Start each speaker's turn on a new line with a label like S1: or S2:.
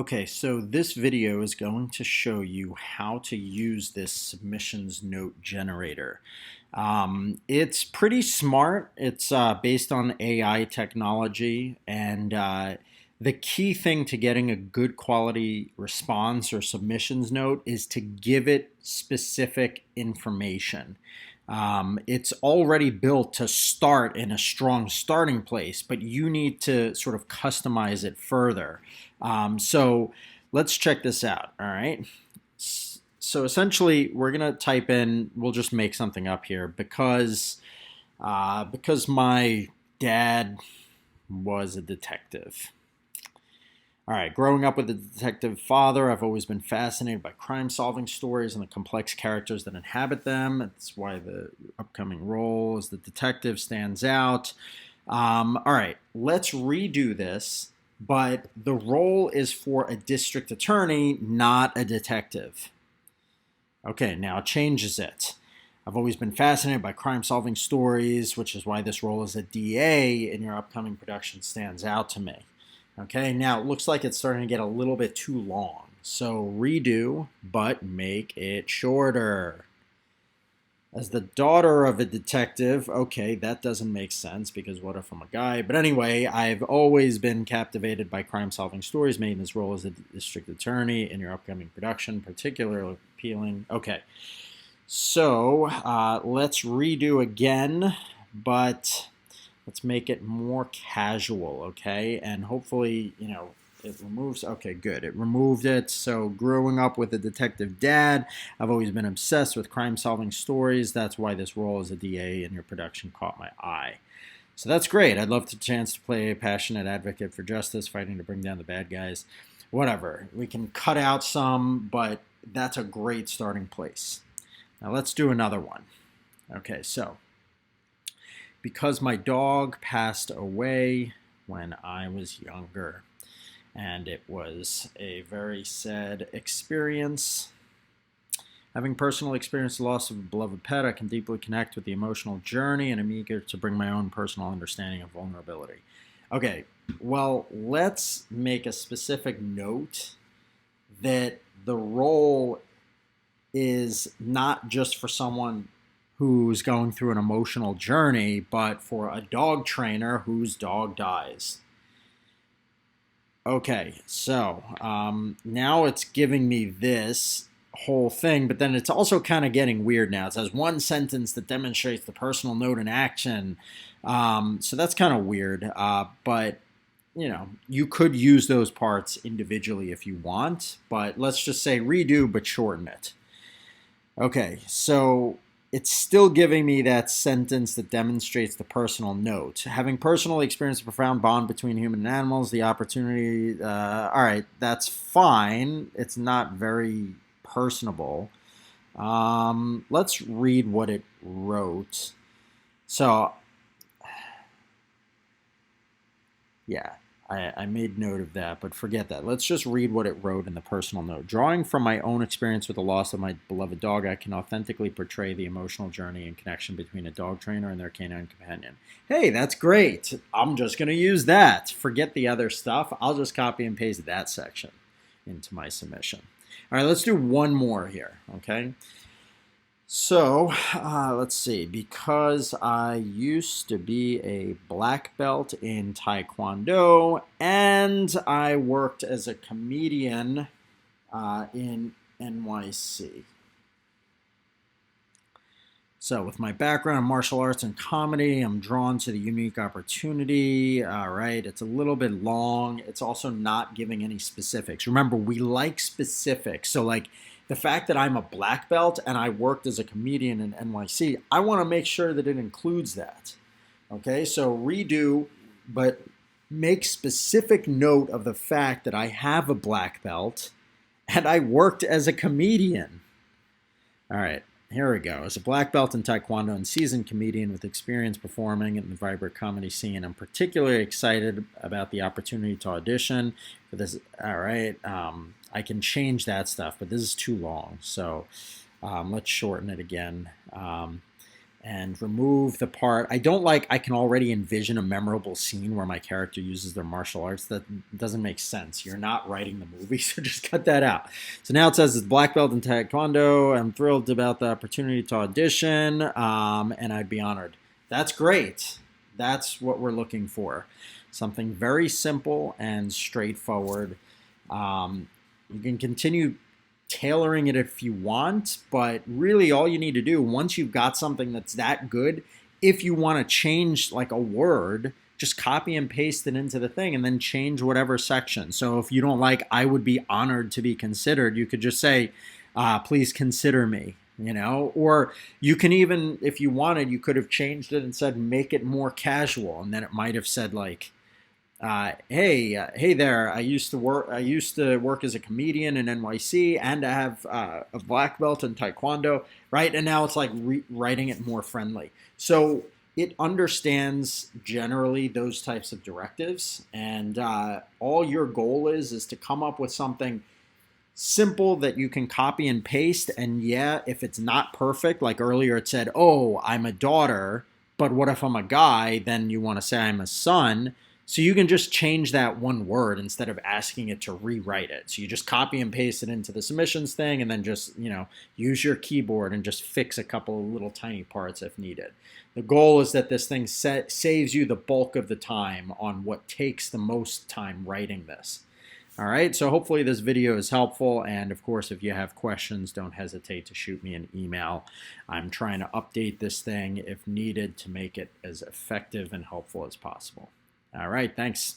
S1: Okay, so this video is going to show you how to use this submissions note generator. It's pretty smart. It's based on AI technology, and the key thing to getting a good quality response or submissions note is to give it specific information. It's already built to start in a strong starting place, but you need to sort of customize it further. So let's check this out. All right. So essentially, we're gonna type in. We'll just make something up here because my dad was a detective. All right, growing up with a detective father, I've always been fascinated by crime solving stories and the complex characters that inhabit them. That's why the upcoming role as the detective stands out. All right, let's redo this, but the role is for a district attorney, not a detective. Okay, now it changes it. I've always been fascinated by crime solving stories, which is why this role as a DA in your upcoming production stands out to me. Okay, now it looks like it's starting to get a little bit too long. So redo, but make it shorter. As the daughter of a detective, okay, that doesn't make sense because what if I'm a guy? But anyway, I've always been captivated by crime solving stories made in this role as a district attorney in your upcoming production, particularly appealing. Okay, so let's redo again, but let's make it more casual, okay? And hopefully, it removes. Okay, good. It removed it. So, growing up with a detective dad, I've always been obsessed with crime solving stories. That's why this role as a DA in your production caught my eye. So, that's great. I'd love the chance to play a passionate advocate for justice, fighting to bring down the bad guys. Whatever. We can cut out some, but that's a great starting place. Now, let's do another one. Okay, so because my dog passed away when I was younger, and it was a very sad experience. Having personally experienced the loss of a beloved pet, I can deeply connect with the emotional journey, and I'm eager to bring my own personal understanding of vulnerability. Okay, well, let's make a specific note that the role is not just for someone who's going through an emotional journey, but for a dog trainer whose dog dies. Okay, so now it's giving me this whole thing, but then it's also kind of getting weird now. It says one sentence that demonstrates the personal note in action. So that's kind of weird, but you could use those parts individually if you want, but let's just say redo but shorten it. Okay, so it's still giving me that sentence that demonstrates the personal note. Having personally experienced a profound bond between human and animals, the opportunity, all right, that's fine. It's not very personable. Let's read what it wrote. So, yeah, I made note of that, but forget that. Let's just read what it wrote in the personal note. Drawing from my own experience with the loss of my beloved dog, I can authentically portray the emotional journey and connection between a dog trainer and their canine companion. Hey, that's great. I'm just going to use that. Forget the other stuff. I'll just copy and paste that section into my submission. All right, let's do one more here, okay? So let's see, because I used to be a black belt in Taekwondo and I worked as a comedian in NYC. So, with my background in martial arts and comedy, I'm drawn to the unique opportunity. All right, it's a little bit long. It's also not giving any specifics. Remember, we like specifics. So, like the fact that I'm a black belt and I worked as a comedian in NYC, I want to make sure that it includes that. Okay, so redo, but make specific note of the fact that I have a black belt and I worked as a comedian. All right, here we go. As a black belt in Taekwondo and seasoned comedian with experience performing in the vibrant comedy scene, I'm particularly excited about the opportunity to audition for this. All right, I can change that stuff, but this is too long. So let's shorten it again. and remove the part. I don't like, I can already envision a memorable scene where my character uses their martial arts. That doesn't make sense. You're not writing the movie, so just cut that out. So now it says it's black belt in Taekwondo. I'm thrilled about the opportunity to audition, and I'd be honored. That's great. That's what we're looking for. Something very simple and straightforward. You can continue tailoring it if you want, but really all you need to do once you've got something that's that good, if you want to change like a word, just copy and paste it into the thing and then change whatever section. So if you don't like, I would be honored to be considered, you could just say, please consider me, you know, or you can even, if you wanted, you could have changed it and said, make it more casual. And then it might have said like, hey there. I used to work as a comedian in NYC, and I have a black belt in Taekwondo, right? And now it's like writing it more friendly. So it understands generally those types of directives, and all your goal is to come up with something simple that you can copy and paste. And yeah, if it's not perfect, like earlier it said, oh, I'm a daughter, but what if I'm a guy? Then you want to say I'm a son. So you can just change that one word instead of asking it to rewrite it. So you just copy and paste it into the submissions thing, and then just, you know, use your keyboard and just fix a couple of little tiny parts if needed. The goal is that this thing saves you the bulk of the time on what takes the most time writing this. All right, so hopefully this video is helpful, and of course, if you have questions, don't hesitate to shoot me an email. I'm trying to update this thing if needed to make it as effective and helpful as possible. All right, thanks.